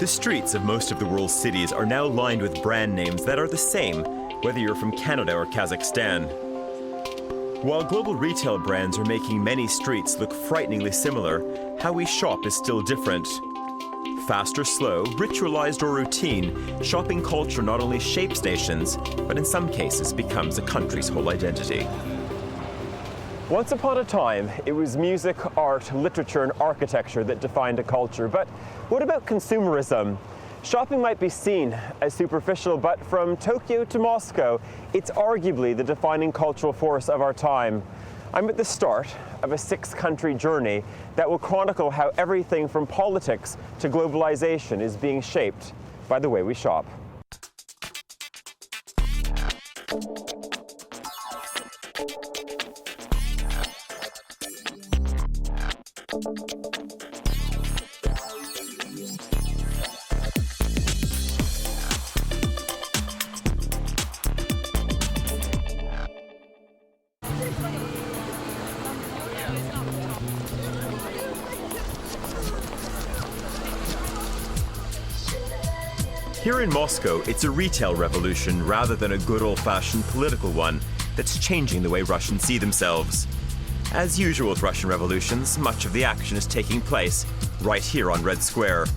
The streets of most of the world's cities are now lined with brand names that are the same, whether you're from Canada or Kazakhstan. While global retail brands are making many streets look frighteningly similar, how we shop is still different. Fast or slow, ritualized or routine, shopping culture not only shapes nations, but in some cases becomes a country's whole identity. Once upon a time, it was music, art, literature, and architecture that defined a culture. But what about consumerism? Shopping might be seen as superficial, but from Tokyo to Moscow, it's arguably the defining cultural force of our time. I'm at the start of a 6-country journey that will chronicle how everything from politics to globalization is being shaped by the way we shop. Here in Moscow, it's a retail revolution rather than a good old-fashioned political one that's changing the way Russians see themselves. As usual with Russian revolutions, much of the action is taking place right here on Red Square.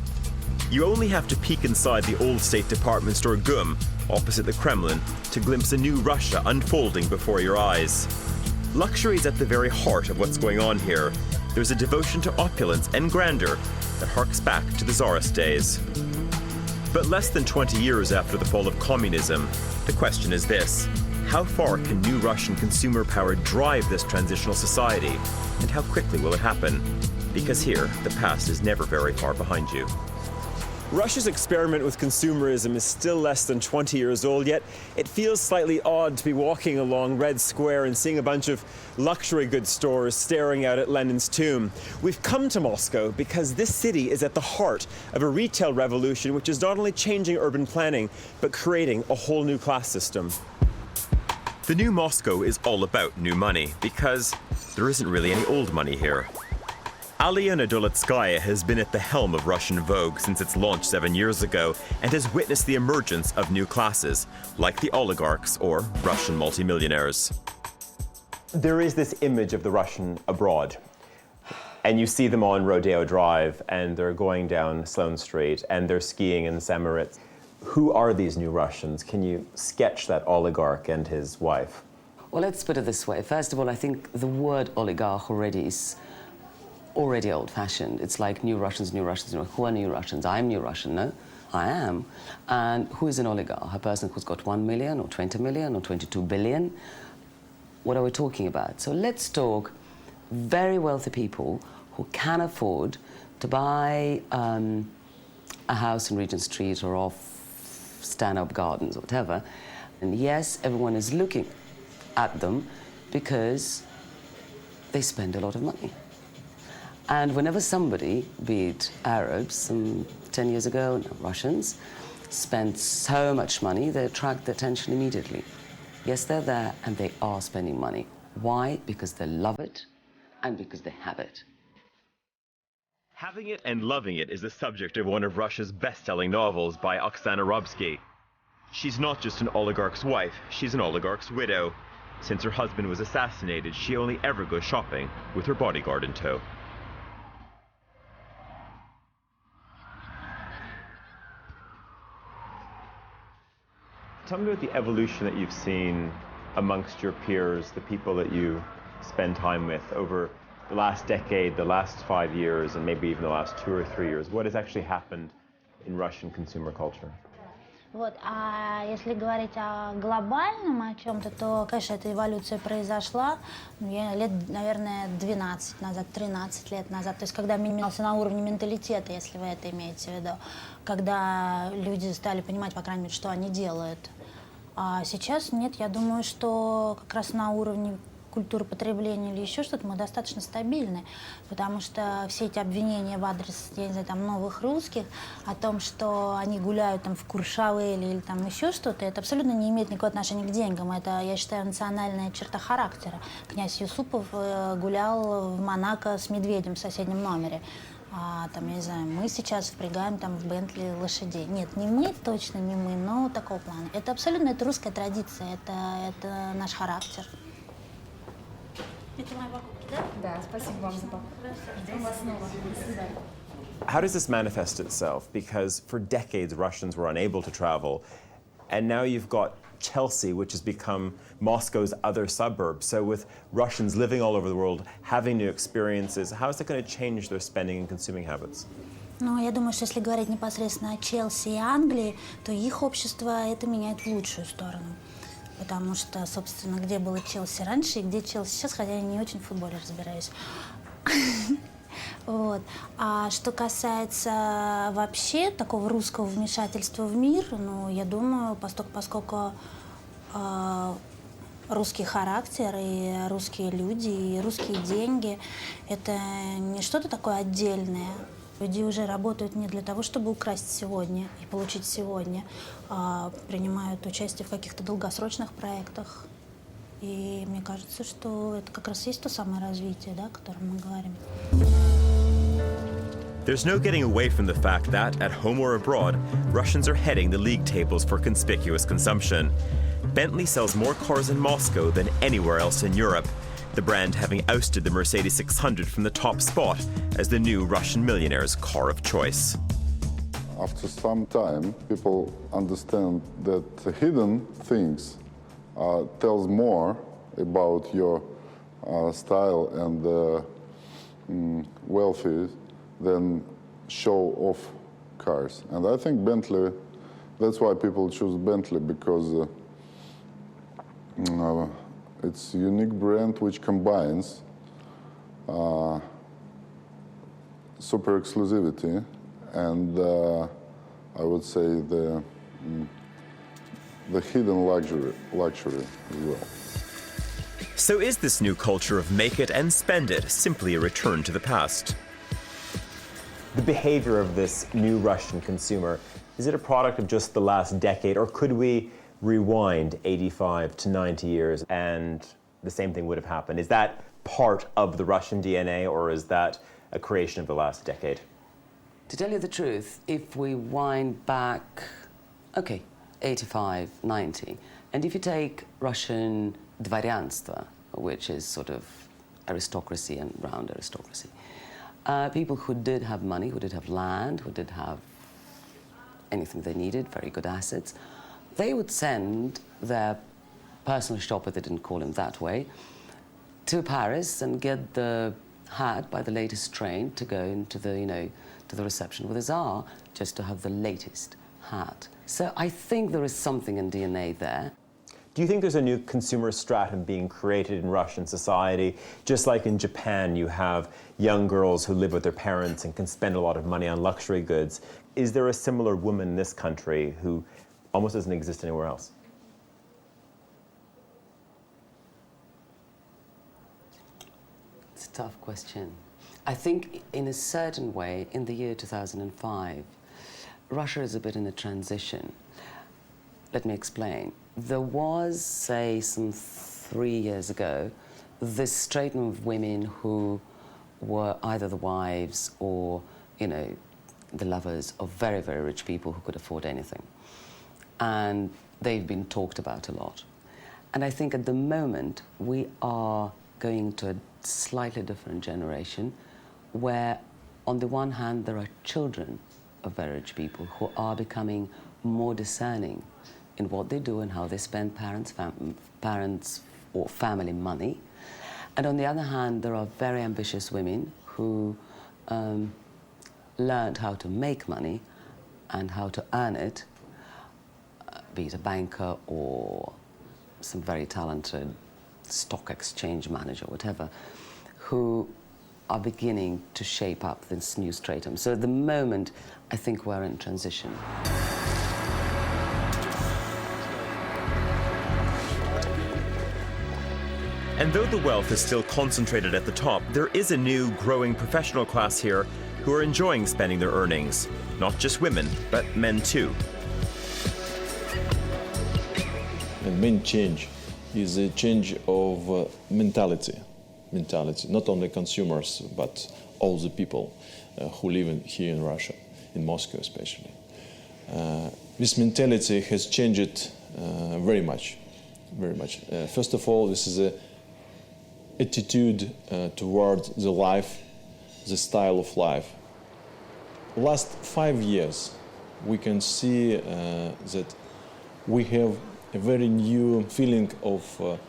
You only have to peek inside the old state department store GUM, opposite the Kremlin, to glimpse a new Russia unfolding before your eyes. Luxury is at the very heart of what's going on here. There's a devotion to opulence and grandeur that harks back to the Tsarist days. But less than 20 years after the fall of communism, the question is this: how far can new Russian consumer power drive this transitional society? And how quickly will it happen? Because here, the past is never very far behind you. Russia's experiment with consumerism is still less than 20 years old, yet it feels slightly odd to be walking along Red Square and seeing a bunch of luxury goods stores staring out at Lenin's tomb. We've come to Moscow because this city is at the heart of a retail revolution which is not only changing urban planning, but creating a whole new class system. The new Moscow is all about new money because there isn't really any old money here. Alia Nadoletskaya has been at the helm of Russian Vogue since its launch 7 years ago and has witnessed the emergence of new classes, like the oligarchs or Russian multimillionaires. There is this image of the Russian abroad, and you see them on Rodeo Drive, and they're going down Sloane Street, and they're skiing in Samoritz. Who are these new Russians? Can you sketch that oligarch and his wife? Well, let's put it this way. First of all, I think the word oligarch already is old-fashioned. It's like new Russians, new Russians. Who are new Russians? I'm new Russian, no? I am. And who is an oligarch? A person who's got 1 million or 20 million or 22 billion? What are we talking about? So let's talk very wealthy people who can afford to buy a house in Regent Street or off Stanhope Gardens or whatever. And yes, everyone is looking at them because they spend a lot of money. And whenever somebody, be it Arabs, some 10 years ago, Russians, spent so much money, they attract the attention immediately. Yes, they're there and they are spending money. Why? Because they love it and because they have it. Having it and loving it is the subject of one of Russia's best-selling novels by Oksana Robsky. She's not just an oligarch's wife, she's an oligarch's widow. Since her husband was assassinated, she only ever goes shopping with her bodyguard in tow. Tell me about the evolution that you've seen amongst your peers, the people that you spend time with over the last decade, the last 5 years, and maybe even the last 2 or 3 years. What has actually happened in Russian consumer culture? Вот, а если говорить о глобальном, о чем-то, то, конечно, эта эволюция произошла лет, наверное, 12 назад, 13 лет назад. То есть, когда менялся на уровне менталитета, если вы это имеете в виду. Когда люди стали понимать, по крайней мере, что они делают. А сейчас нет, я думаю, что как раз на уровне культуры потребления или еще что-то мы достаточно стабильны, потому что все эти обвинения в адрес, я не знаю, там, новых русских, о том, что они гуляют там в Куршавеле или там еще что-то, это абсолютно не имеет никакого отношения к деньгам. Это, я считаю, национальная черта характера. Князь Юсупов гулял в Монако с медведем в соседнем номере. Там, я не знаю, мы сейчас впрягаем там в Бентли лошадей. Нет, не мы, точно не мы, но такого плана. Это абсолютно это русская традиция, это наш характер. Это мои покупки, да? Да, спасибо вам за покупку. Ждем вас снова. До свидания. How does this manifest itself? Because for decades, Russians were unable to travel, and now you've got Chelsea, which has become Moscow's other suburb. So with Russians living all over the world, having new experiences, how is that going to change their spending and consuming habits? Ну, я думаю, что если говорить непосредственно о Челси и Англии, то их общество это меняет в лучшую сторону. Потому что, собственно, где было Челси раньше и где Челси сейчас, хотя я не очень в футболе разбираюсь. Вот. А что касается вообще такого русского вмешательства в мир, ну, я думаю, поскольку русский характер и русские люди, и русские деньги – это не что-то такое отдельное. Люди уже работают не для того, чтобы украсть сегодня и получить сегодня, а принимают участие в каких-то долгосрочных проектах. И мне кажется, что это как раз есть то самое развитие, да, о котором мы говорим. There's no getting away from the fact that, at home or abroad, Russians are heading the league tables for conspicuous consumption. Bentley sells more cars in Moscow than anywhere else in Europe, the brand having ousted the Mercedes 600 from the top spot as the new Russian millionaire's car of choice. After some time, people understand that hidden things tells more about your style and wealthy than show-off cars. And I think Bentley, that's why people choose Bentley, because it's a unique brand which combines super exclusivity and I would say the hidden luxury as well. So is this new culture of make it and spend it simply a return to the past? The behavior of this new Russian consumer, is it a product of just the last decade, or could we rewind 85 to 90 years and the same thing would have happened? Is that part of the Russian DNA, or is that a creation of the last decade? To tell you the truth, if we wind back, 85, 90, and if you take Russian dvoryanstvo, which is sort of aristocracy and round aristocracy, people who did have money, who did have land, who did have anything they needed, very good assets, they would send their personal shopper, they didn't call him that way, to Paris and get the hat by the latest train to go into the, to the reception with the Tsar, just to have the latest hat. So I think there is something in DNA there. Do you think there's a new consumer stratum being created in Russian society? Just like in Japan, you have young girls who live with their parents and can spend a lot of money on luxury goods. Is there a similar woman in this country who almost doesn't exist anywhere else? It's a tough question. I think in a certain way, in the year 2005, Russia is a bit in a transition. Let me explain. There was, say, some 3 years ago, this stratum of women who were either the wives or, the lovers of very, very rich people who could afford anything. And they've been talked about a lot. And I think at the moment we are going to a slightly different generation where, on the one hand, there are children of very rich people who are becoming more discerning in what they do and how they spend parents or family money. And on the other hand, there are very ambitious women who learned how to make money and how to earn it, be it a banker or some very talented stock exchange manager, whatever, who are beginning to shape up this new stratum. So at the moment, I think we're in transition. And though the wealth is still concentrated at the top, there is a new, growing professional class here who are enjoying spending their earnings. Not just women, but men too. The main change is a change of mentality. mentality, not only consumers, but all the people who live here in Russia, in Moscow especially. This mentality has changed very much, very much. First of all, this is an attitude toward the life, the style of life. Last 5 years, we can see that we have a very new feeling of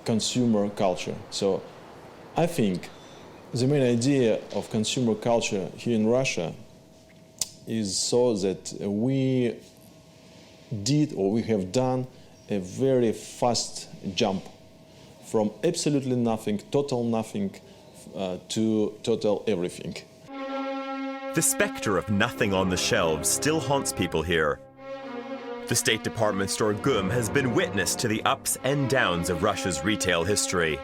consumer culture. So I think the main idea of consumer culture here in Russia is so that we did or we have done a very fast jump from absolutely nothing, total nothing, to total everything. The specter of nothing on the shelves still haunts people here. The State Department store GUM has been witness to the ups and downs of Russia's retail history.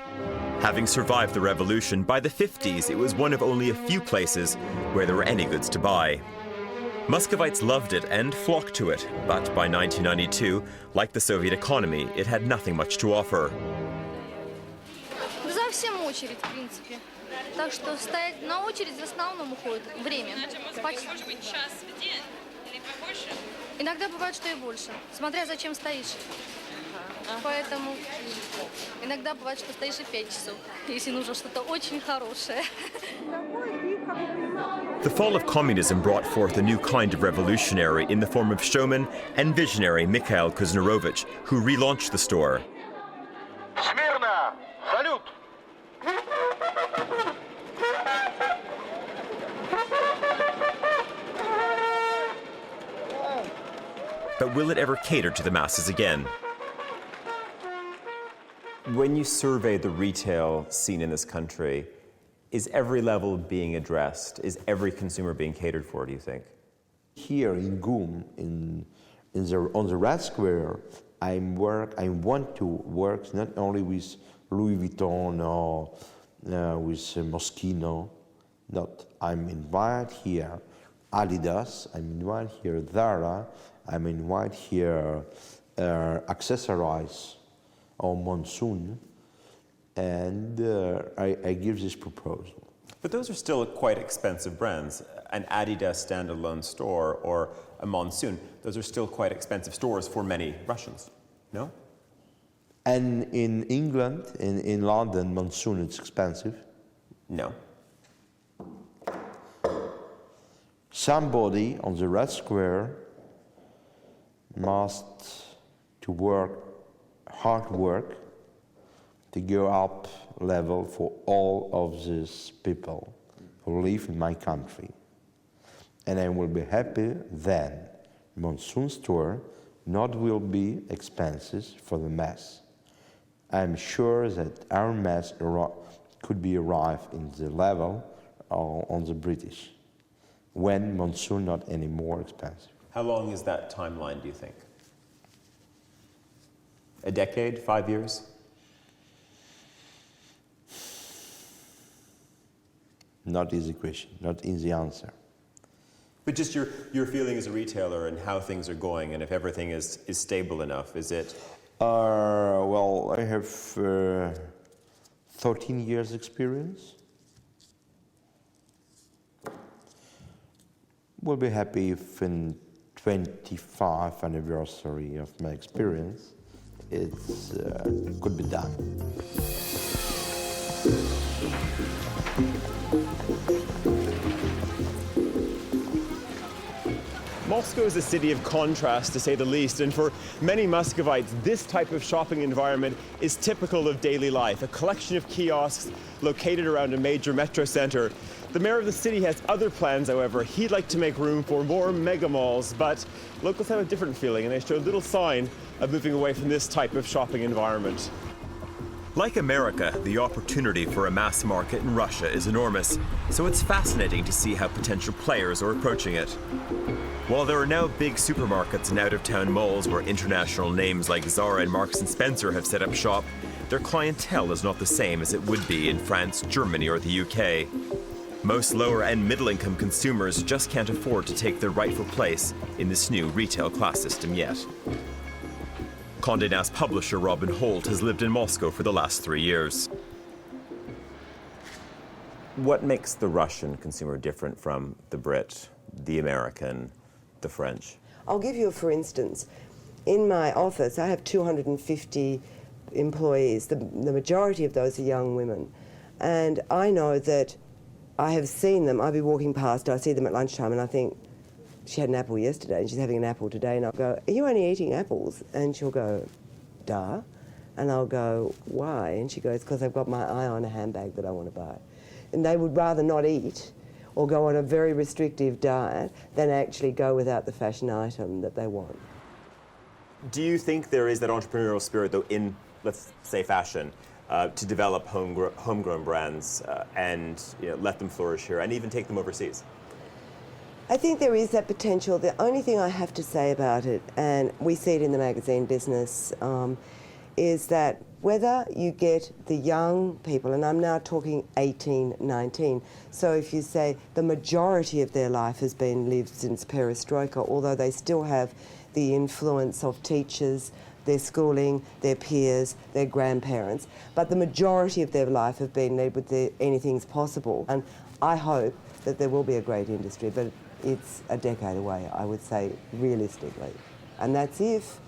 Having survived the revolution, by the 50s it was one of only a few places where there were any goods to buy. Muscovites loved it and flocked to it, but by 1992, like the Soviet economy, it had nothing much to offer. За всем очередь, в принципе. Так что стоять на очередь в основном уходит время. Может быть, час в день или побольше? Иногда бывает, что и больше, смотря зачем стоишь. Поэтому иногда бывает, что стоишь и 5 часов, если нужно что-то очень хорошее. The fall of communism brought forth a new kind of revolutionary in the form of showman and visionary Mikhail Kuznarovich, who relaunched the store. Смирно! Салют! But will it ever cater to the masses again? When you survey the retail scene in this country, is every level being addressed? Is every consumer being catered for, do you think? Here in GUM, on the Red Square, I want to work not only with Louis Vuitton or with Moschino. Not, I'm invited here Adidas, I'm invited here Zara, I'm invited here Accessorize or Monsoon, and I give this proposal. But those are still quite expensive brands. An Adidas standalone store or a Monsoon, those are still quite expensive stores for many Russians, no? And in England, in London, Monsoon is expensive. No. Somebody on the Red Square must to work, hard work, to go up level for all of these people who live in my country. And I will be happy then Monsoon store not will be expensive for the mass. I'm sure that our mass could be arrived in the level on the British, when Monsoon not any more expensive. How long is that timeline, do you think? A decade, 5 years? Not easy question, not easy answer. But just your feeling as a retailer and how things are going, and if everything is stable enough, is it? Well, I have 13 years experience. We'll be happy if in 25th anniversary of my experience, it could be done. Moscow is a city of contrast, to say the least, and for many Muscovites, this type of shopping environment is typical of daily life, a collection of kiosks located around a major metro center. The mayor of the city has other plans, however. He'd like to make room for more mega malls, but locals have a different feeling, and they show little sign of moving away from this type of shopping environment. Like America, the opportunity for a mass market in Russia is enormous, so it's fascinating to see how potential players are approaching it. While there are now big supermarkets and out-of-town malls where international names like Zara and Marks & Spencer have set up shop, their clientele is not the same as it would be in France, Germany or the UK. Most lower and middle-income consumers just can't afford to take their rightful place in this new retail class system yet. Condé Nast publisher Robin Holt has lived in Moscow for the last 3 years. What makes the Russian consumer different from the Brit, the American, the French? I'll give you a for instance. In my office, I have 250 employees. The majority of those are young women. And I know that I have seen them. I'll be walking past, I see them at lunchtime, and I think, she had an apple yesterday, and she's having an apple today. And I'll go, are you only eating apples? And she'll go, duh. And I'll go, why? And she goes, because I've got my eye on a handbag that I want to buy. And they would rather not eat or go on a very restrictive diet than actually go without the fashion item that they want. Do you think there is that entrepreneurial spirit, though, in, let's say, fashion, to develop homegrown brands and let them flourish here and even take them overseas? I think there is that potential. The only thing I have to say about it, and we see it in the magazine business, is that whether you get the young people, and I'm now talking 18, 19, so if you say the majority of their life has been lived since perestroika, although they still have the influence of teachers, their schooling, their peers, their grandparents, but the majority of their life have been led with the anything's possible. And I hope that there will be a great industry, but it's a decade away, I would say, realistically. And that's if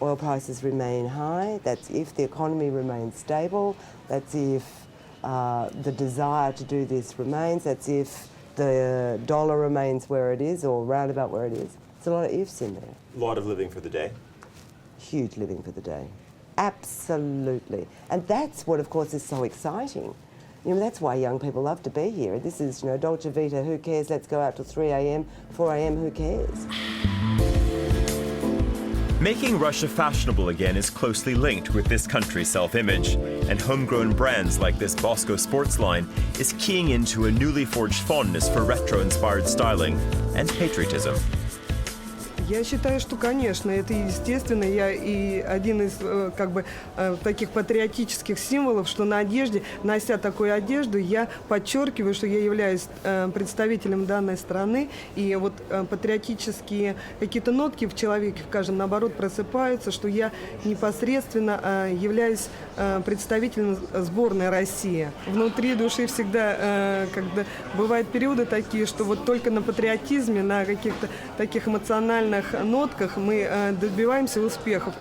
oil prices remain high, that's if the economy remains stable, that's if the desire to do this remains, that's if the dollar remains where it is or round about where it is. There's a lot of ifs in there. A lot of living for the day. Huge living for the day. Absolutely. And that's what, of course, is so exciting. That's why young people love to be here. This is, Dolce Vita, who cares? Let's go out till 3 a.m., 4 a.m., who cares? Making Russia fashionable again is closely linked with this country's self-image, and homegrown brands like this Bosco sports line is keying into a newly forged fondness for retro-inspired styling and patriotism. Я считаю, что, конечно, это естественно. Я и один из таких патриотических символов, что на одежде, нося такую одежду, я подчеркиваю, что я являюсь представителем данной страны. И вот патриотические какие-то нотки в человеке, в каждом, наоборот, просыпаются, что я непосредственно являюсь представителем сборной России. Внутри души всегда, когда бывают периоды такие, что вот только на патриотизме, на каких-то таких эмоциональных нотках мы добиваемся успехов.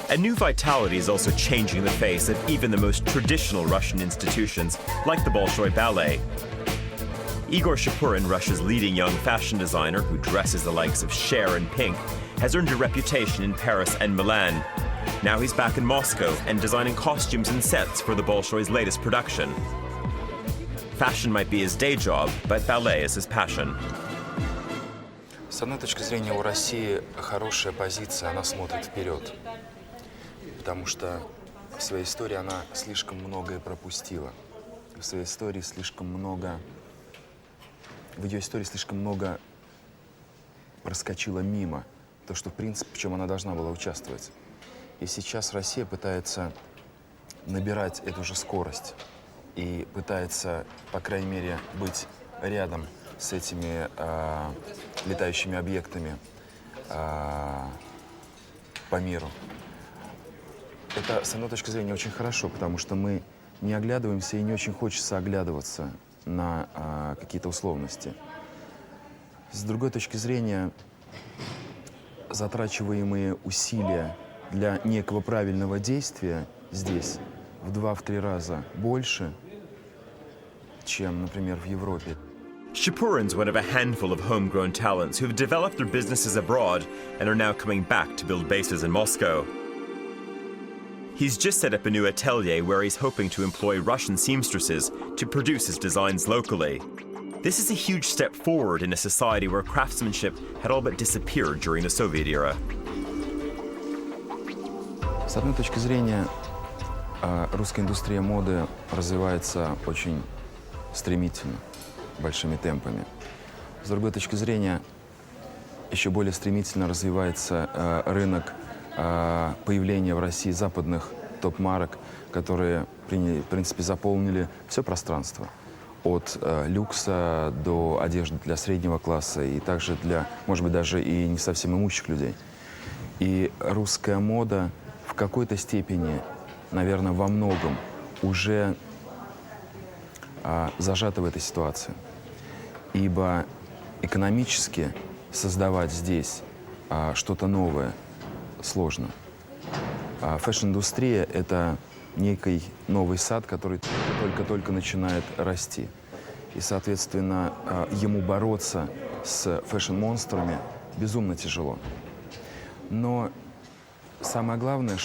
A new vitality is also changing the face of even the most traditional Russian institutions, like the Bolshoi Ballet. Igor Shapurin, Russia's leading young fashion designer who dresses the likes of Cher and Pink, has earned a reputation in Paris and Milan. Now he's back in Moscow and designing costumes and sets for the Bolshoi's latest production. Fashion might be his day job, but ballet is his passion. С одной точки зрения, у России хорошая позиция, она смотрит вперед. Потому что в своей истории она слишком многое пропустила. В своей истории в ее истории слишком много проскочило мимо. То, что, в принципе, в чем она должна была участвовать. И сейчас Россия пытается набирать эту же скорость. И пытается, по крайней мере, быть рядом с этими летающими объектами по миру. Это, с одной точки зрения, очень хорошо, потому что мы не оглядываемся и не очень хочется оглядываться на какие-то условности. С другой точки зрения, затрачиваемые усилия для некого правильного действия здесь в 2-3 раза больше, чем, например, в Европе. Shapurin's one of a handful of homegrown talents who have developed their businesses abroad and are now coming back to build bases in Moscow. He's just set up a new atelier where he's hoping to employ Russian seamstresses to produce his designs locally. This is a huge step forward in a society where craftsmanship had all but disappeared during the Soviet era. С одной точки зрения, русская индустрия моды развивается очень стремительно, большими темпами. С другой точки зрения, еще более стремительно развивается рынок появления в России западных топ-марок, которые, в принципе, заполнили все пространство. От люкса до одежды для среднего класса и также для, может быть, даже и не совсем имущих людей. И русская мода в какой-то степени наверное, во многом уже зажата в этой ситуации. Ибо экономически создавать здесь что-то новое сложно. Фэшн-индустрия — это некий новый сад, который только-только начинает расти. И, соответственно, ему бороться с фэшн-монстрами безумно тяжело. Но самое главное,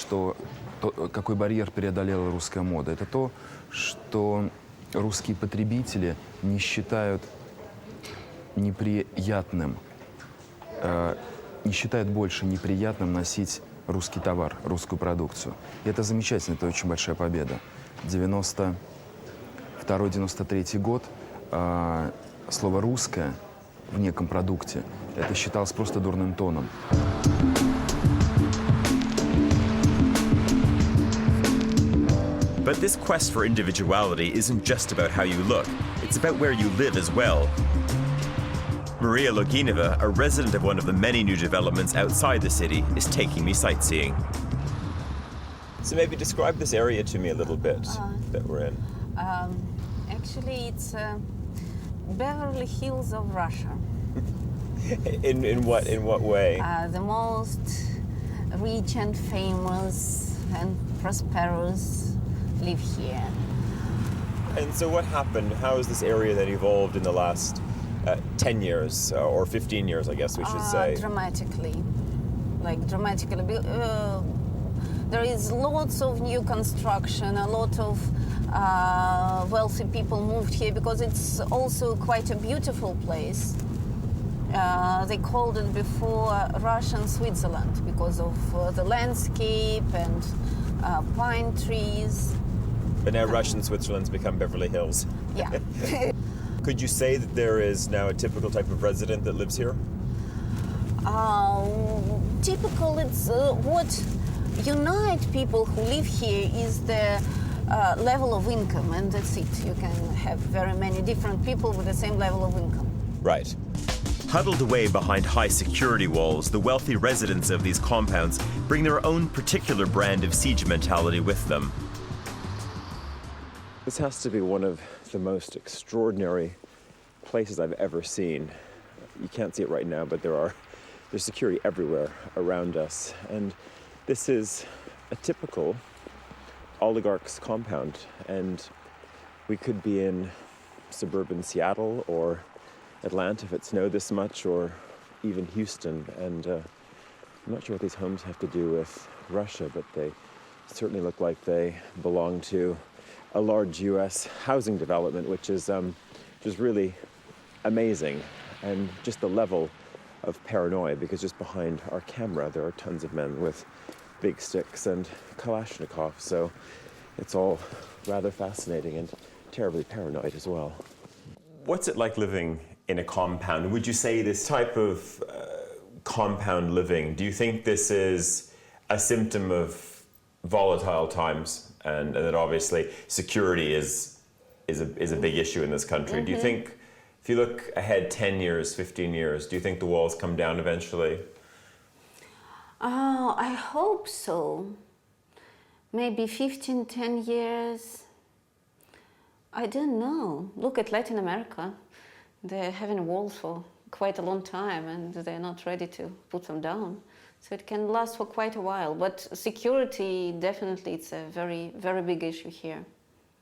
какой барьер преодолела русская мода, это то, что русские потребители не считают неприятным, не считают больше неприятным носить русский товар, русскую продукцию. И это замечательно, это очень большая победа. 92-93 год слово «русское» в неком продукте это считалось просто дурным тоном. But this quest for individuality isn't just about how you look, it's about where you live as well. Maria Loginova, a resident of one of the many new developments outside the city, is taking me sightseeing. So maybe describe this area to me a little bit that we're in. Actually, it's Beverly Hills of Russia. In what way? The most rich and famous and prosperous live here. And so what happened? How has this area then evolved in the last 10 years or 15 years, I guess we should say? Dramatically. There is lots of new construction, a lot of wealthy people moved here because it's also quite a beautiful place. They called it before Russian Switzerland because of the landscape and pine trees. But now Russian Switzerland's become Beverly Hills. Yeah. Could you say that there is now a typical type of resident that lives here? Typical, it's what unite people who live here is the level of income, and that's it. You can have very many different people with the same level of income. Right. Huddled away behind high security walls, the wealthy residents of these compounds bring their own particular brand of siege mentality with them. This has to be one of the most extraordinary places I've ever seen. You can't see it right now, but there's security everywhere around us. And this is a typical oligarch's compound. And we could be in suburban Seattle or Atlanta if it snowed this much, or even Houston. And I'm not sure what these homes have to do with Russia, but they certainly look like they belong to a large U.S. housing development, which is just really amazing. And just the level of paranoia, because just behind our camera there are tons of men with big sticks and Kalashnikovs, so it's all rather fascinating and terribly paranoid as well. What's it like living in a compound? Would you say this type of compound living, do you think this is a symptom of volatile times, and that obviously security is a big issue in this country? Do you think, if you look ahead 10 years, 15 years, do you think the walls come down eventually? I hope so. Maybe 10 years. I don't know. Look at Latin America. They're having walls for quite a long time and they're not ready to put them down. So it can last for quite a while. But security, definitely, it's a very, very big issue here.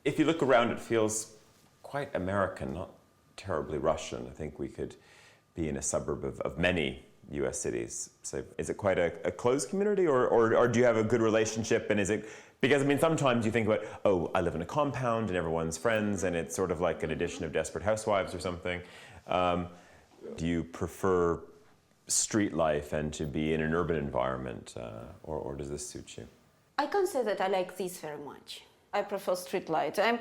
If you look around, it feels quite American, not terribly Russian. I think we could be in a suburb of many U.S. cities. So is it quite a closed community, or do you have a good relationship? And is it, because I mean, sometimes you think about, oh, I live in a compound and everyone's friends, and it's sort of like an edition of Desperate Housewives or something. Do you prefer street life and to be in an urban environment, or does this suit you? I can't say that I like this very much. I prefer street life. I'm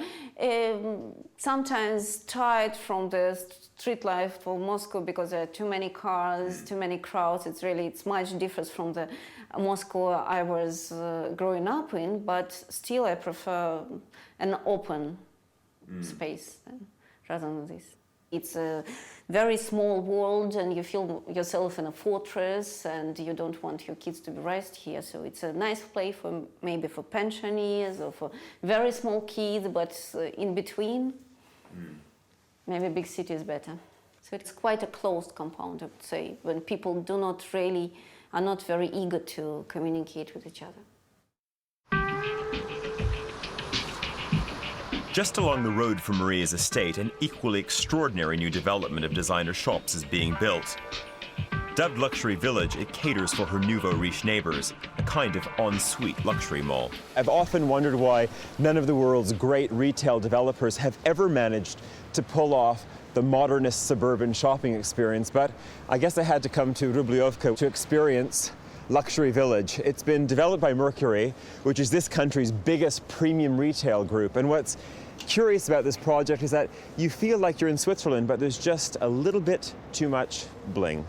sometimes tired from the street life for Moscow because there are too many cars, too many crowds. It's much different from the Moscow I was growing up in, but still I prefer an open space rather than this. It's a very small world and you feel yourself in a fortress and you don't want your kids to be raised here. So it's a nice place for maybe for pensioners or for very small kids, but in between, maybe big city is better. So it's quite a closed compound, I would say, when people are not very eager to communicate with each other. Just along the road from Maria's estate, an equally extraordinary new development of designer shops is being built. Dubbed Luxury Village, it caters for her nouveau riche neighbours, a kind of en-suite luxury mall. I've often wondered why none of the world's great retail developers have ever managed to pull off the modernist suburban shopping experience, but I guess I had to come to Rubliovka to experience Luxury Village. It's been developed by Mercury, which is this country's biggest premium retail group. And what's curious about this project is that you feel like you're in Switzerland, but there's just a little bit too much bling.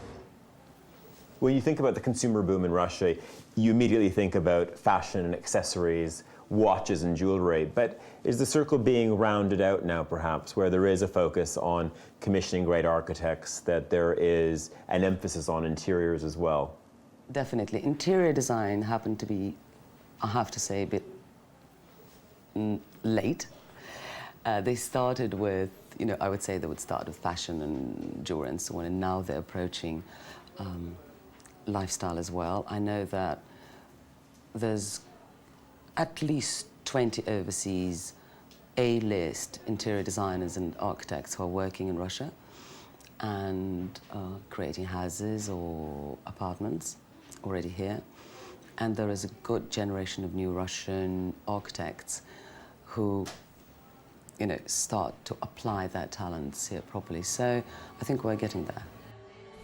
When you think about the consumer boom in Russia, you immediately think about fashion and accessories, watches and jewelry, but is the circle being rounded out now perhaps, where there is a focus on commissioning great architects, that there is an emphasis on interiors as well? Definitely. Interior design happened to be, I have to say, a bit late. They started with, I would say they would start with fashion and jewelry and so on, and now they're approaching lifestyle as well. I know that there's at least 20 overseas A-list interior designers and architects who are working in Russia and creating houses or apartments already here. And there is a good generation of new Russian architects who, start to apply their talents here properly. So I think we're getting there.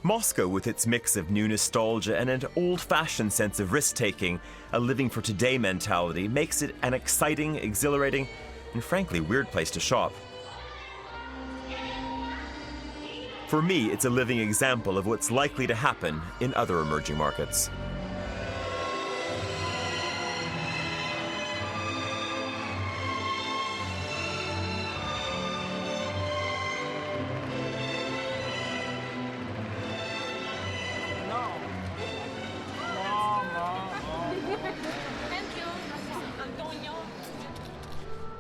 Moscow, with its mix of new nostalgia and an old-fashioned sense of risk-taking, a living-for-today mentality, makes it an exciting, exhilarating, and frankly weird place to shop. For me, it's a living example of what's likely to happen in other emerging markets.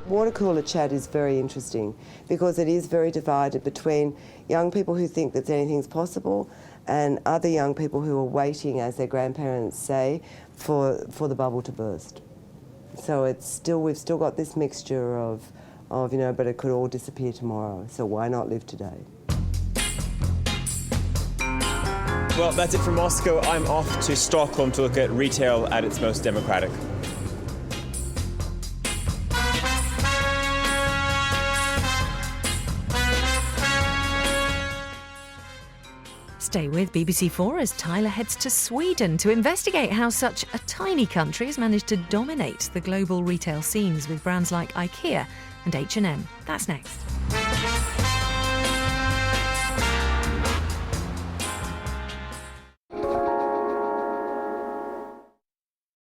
Water cooler chat is very interesting because it is very divided between young people who think that anything's possible and other young people who are waiting, as their grandparents say, for the bubble to burst. So we've still got this mixture of but it could all disappear tomorrow, so why not live today? Well, that's it from Moscow. I'm off to Stockholm to look at retail at its most democratic. Stay with BBC4 as Tyler heads to Sweden to investigate how such a tiny country has managed to dominate the global retail scenes with brands like IKEA and H&M. That's next.